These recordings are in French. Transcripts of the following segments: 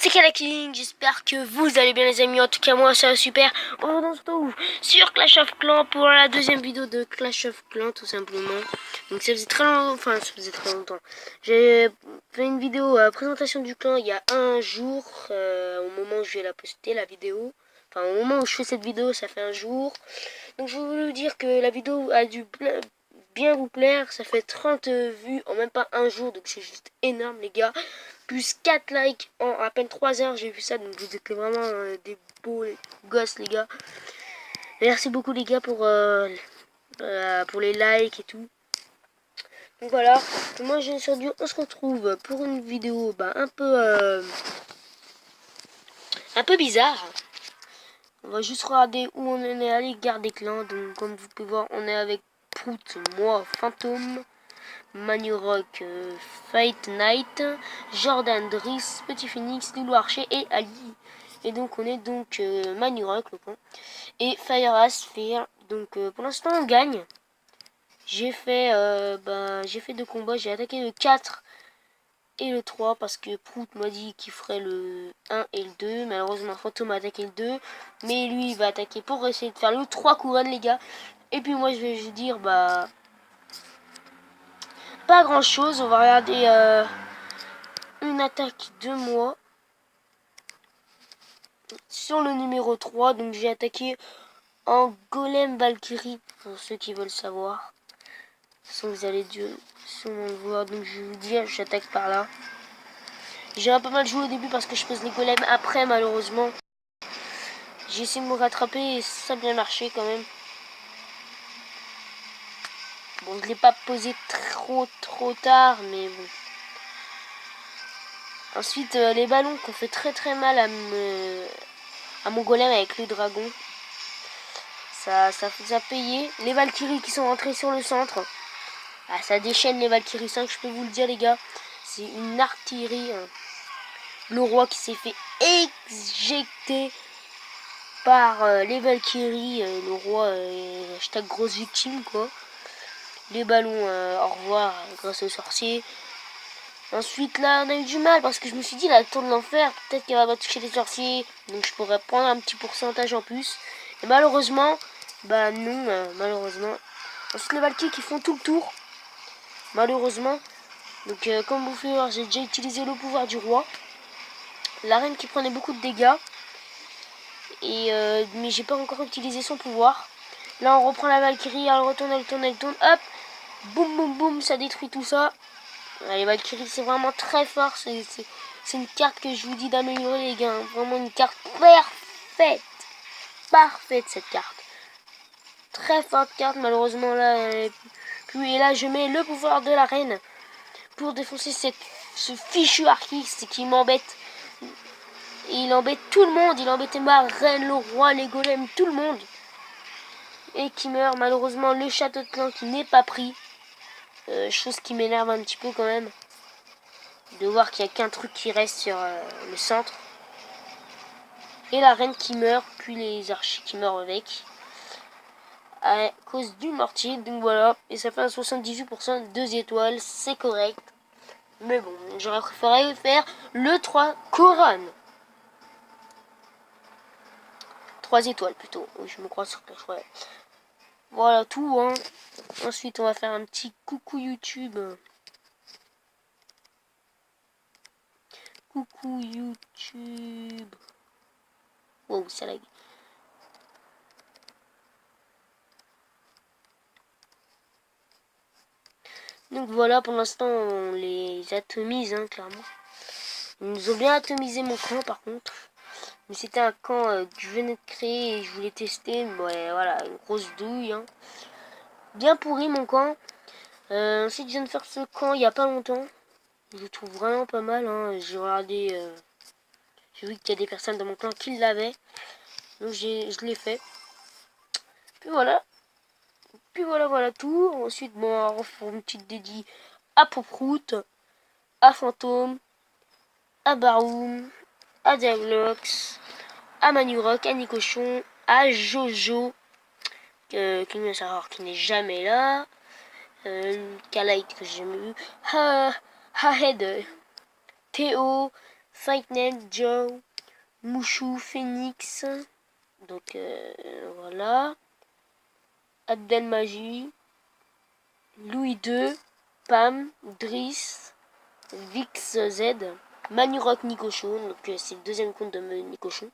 c'est Kalaking, j'espère que vous allez bien les amis, en tout cas moi ça va super. On se retrouve sur Clash of Clans pour la deuxième vidéo de Clash of Clans tout simplement. Donc ça faisait très longtemps, j'ai fait une vidéo présentation du clan il y a un jour, au moment où je vais la poster la vidéo. Enfin au moment où je fais cette vidéo ça fait un jour. Donc je voulais vous dire que la vidéo a dû bien vous plaire, ça fait 30 vues en même pas un jour, donc c'est juste énorme les gars. Plus 4 likes en à peine 3 heures, j'ai vu ça, donc vous êtes vraiment des beaux gosses les gars. Merci beaucoup les gars pour les likes et tout. Donc voilà, moi j'ai aujourd'hui, on se retrouve pour une vidéo un peu bizarre. On va juste regarder où on est allé, garder clan. Donc comme vous pouvez voir, on est avec Prout, moi, Fantôme, Manurok, Fight Knight, Jordan, Driss, Petit Phoenix, Loulou Archer et Ali. Et donc on est donc Manurok le con. Et Fire Sphere. Donc pour l'instant on gagne. J'ai fait 2 combats, j'ai attaqué le 4 et le 3 parce que Prout m'a dit qu'il ferait le 1 et le 2. Malheureusement Fantôme a attaqué le 2. Mais lui il va attaquer pour essayer de faire le 3 couronnes les gars. Et puis moi je vais dire pas grand chose. On va regarder une attaque de moi sur le numéro 3. Donc j'ai attaqué en Golem Valkyrie pour ceux qui veulent savoir. De toute façon vous allez sûrement le voir. Donc je vais vous dire j'attaque par là. J'ai un peu mal joué au début parce que je pose les golems après malheureusement. J'ai essayé de me rattraper et ça a bien marché quand même. Bon, je l'ai pas posé trop tard, mais bon. Ensuite, les ballons qui ont fait très mal à mon golem avec le dragon. Ça a payé. Les Valkyries qui sont rentrées sur le centre. Ah, ça déchaîne les Valkyries 5, je peux vous le dire les gars. C'est une artillerie. Le roi qui s'est fait éjecter par les Valkyries. Le roi, hashtag grosse victime quoi. Les ballons, au revoir grâce aux sorciers. Ensuite là on a eu du mal parce que je me suis dit la tour de l'enfer, peut-être qu'elle va pas toucher les sorciers. Donc je pourrais prendre un petit pourcentage en plus. Et malheureusement, bah non, malheureusement. Ensuite les Valkyries qui font tout le tour. Malheureusement. Donc comme vous pouvez voir, j'ai déjà utilisé le pouvoir du roi. La reine qui prenait beaucoup de dégâts. Et mais j'ai pas encore utilisé son pouvoir. Là on reprend la Valkyrie, elle retourne, hop, boum boum boum, ça détruit tout ça. Les Valkyries c'est vraiment très fort, c'est une carte que je vous dis d'améliorer les gars, vraiment une carte parfaite cette carte. Très forte carte, malheureusement là, puis là je mets le pouvoir de la reine pour défoncer ce fichu Archix qui m'embête. Il embête tout le monde, il embêtait ma reine, le roi, les golems, tout le monde. Et qui meurt, malheureusement le château de clan qui n'est pas pris. Chose qui m'énerve un petit peu quand même. De voir qu'il n'y a qu'un truc qui reste sur le centre. Et la reine qui meurt, puis les archers qui meurent avec. À cause du mortier, donc voilà. Et ça fait un 78%, 2 étoiles, c'est correct. Mais bon, j'aurais préféré faire le 3 couronnes. 3 étoiles plutôt. Oui, je me crois sur Clash Royale. Voilà tout, hein. Ensuite, on va faire un petit coucou YouTube. Coucou YouTube. Wow, ça lag. Donc voilà, pour l'instant, on les atomise, hein, clairement. Ils nous ont bien atomisé mon camp, par contre. Mais c'était un camp que je venais de créer et je voulais tester. Ouais, voilà, une grosse douille, hein. Bien pourri, mon camp. Ensuite, je viens de faire ce camp il n'y a pas longtemps. Je le trouve vraiment pas mal, hein. J'ai regardé... j'ai vu qu'il y a des personnes dans mon clan qui l'avaient. Donc je l'ai fait. Puis voilà. Voilà tout. Ensuite, bon, on va faire une petite dédie à Prout, à Fantôme, à Baroum, à Diaglox, à Manurok, à Nicochon, à Jojo, qui n'est jamais là, Kalite que j'ai jamais vu, Hahed, Théo, Fightnet, Joe, Mouchou, Phoenix. Donc voilà. Abdelmaji, Louis II, Pam, Driss, Vix Z, Manirock Nicochon. Donc c'est le deuxième compte de Nicochon.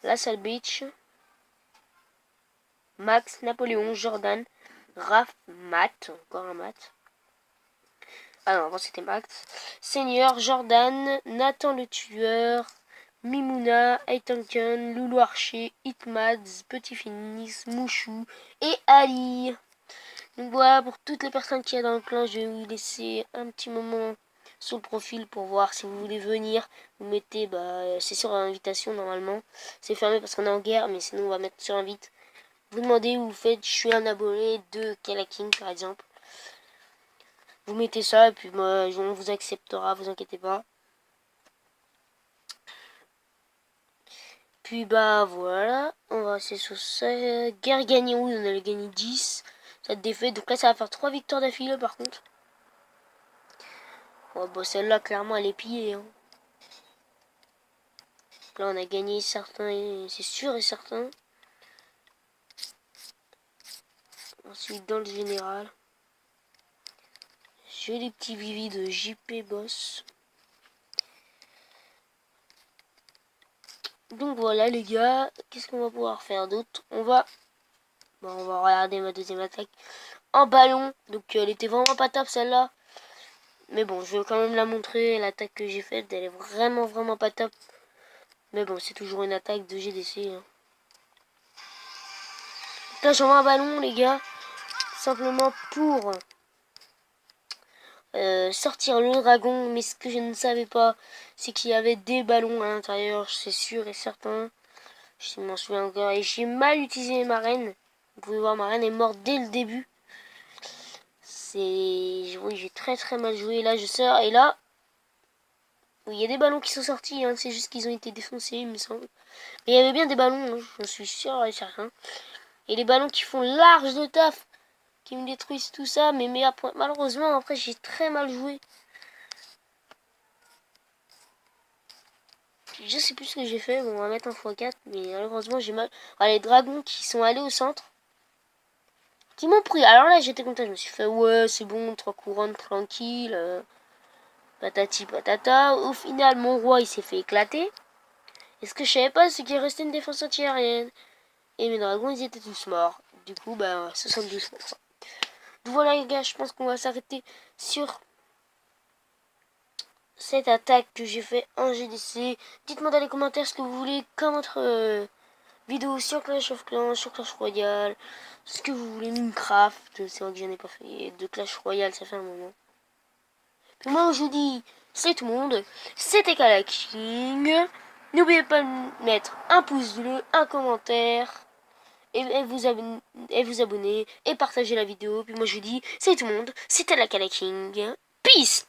La Salle Beach. Max, Napoléon, Jordan, Raph, Matt, encore un Matt. Ah non, avant c'était Max. Seigneur, Jordan, Nathan le Tueur, Mimouna, Aitanken, Loulou Archer, Hitmads, Petit Finis, Mouchou et Ali. Donc voilà, pour toutes les personnes qui y a dans le clan, je vais vous laisser un petit moment sur le profil pour voir si vous voulez venir. Vous mettez, c'est sur invitation normalement. C'est fermé parce qu'on est en guerre, mais sinon on va mettre sur invite. Vous demandez où vous faites, je suis un abonné de Kalaking par exemple. Vous mettez ça et puis moi, on vous acceptera, vous inquiétez pas. Puis voilà, on va rester sur ça. Guerre gagnée, oui, on allait gagner 10. Ça défait, donc là ça va faire 3 victoires d'affilée par contre. Oh, bah celle-là clairement elle est pillée. Hein. Là on a gagné certains, c'est sûr et certain. Ensuite dans le général. J'ai les petits vivis de JP Boss. Donc voilà les gars, qu'est-ce qu'on va pouvoir faire d'autre? On va regarder ma deuxième attaque en ballon. Donc elle était vraiment pas top celle-là. Mais bon, je vais quand même la montrer. L'attaque que j'ai faite, elle est vraiment pas top. Mais bon, c'est toujours une attaque de GDC. Hein. Là j'envoie un ballon les gars. Simplement pour sortir le dragon. Mais ce que je ne savais pas, c'est qu'il y avait des ballons à l'intérieur. C'est sûr et certain. Je m'en souviens encore. Et j'ai mal utilisé ma reine. Vous pouvez voir, ma reine est morte dès le début. Oui, j'ai très mal joué. Là je sors et là... Oui, il y a des ballons qui sont sortis. Hein. C'est juste qu'ils ont été défoncés, il me semble. Mais il y avait bien des ballons. Hein. Je suis sûr et certain. Et les ballons qui font large de taf. Qui me détruisent tout ça. Mais malheureusement, après, j'ai très mal joué. Je sais plus ce que j'ai fait. Bon, on va mettre un x4. Mais malheureusement, j'ai mal... Ah, les dragons qui sont allés au centre. Qui m'ont pris. Alors là, j'étais content. Je me suis fait, ouais, c'est bon. 3 couronnes tranquille. Patati patata. Au final, mon roi, il s'est fait éclater. Et ce que je savais pas, c'est qu'il restait une défense antiaérienne. Et mes dragons, ils étaient tous morts. Du coup, 72%. Donc voilà les gars, je pense qu'on va s'arrêter sur cette attaque que j'ai fait en GDC. Dites-moi dans les commentaires ce que vous voulez comme autre vidéo sur Clash of Clans, sur Clash Royale, ce que vous voulez, Minecraft. C'est vrai que je n'ai pas fait de Clash Royale, ça fait un moment. Puis moi, je vous dis, c'est tout le monde. C'était Kalaking. N'oubliez pas de mettre un pouce bleu, un commentaire. Et vous abonner et partager la vidéo. Puis moi je vous dis, c'est tout le monde, c'était la Kalaking. Peace.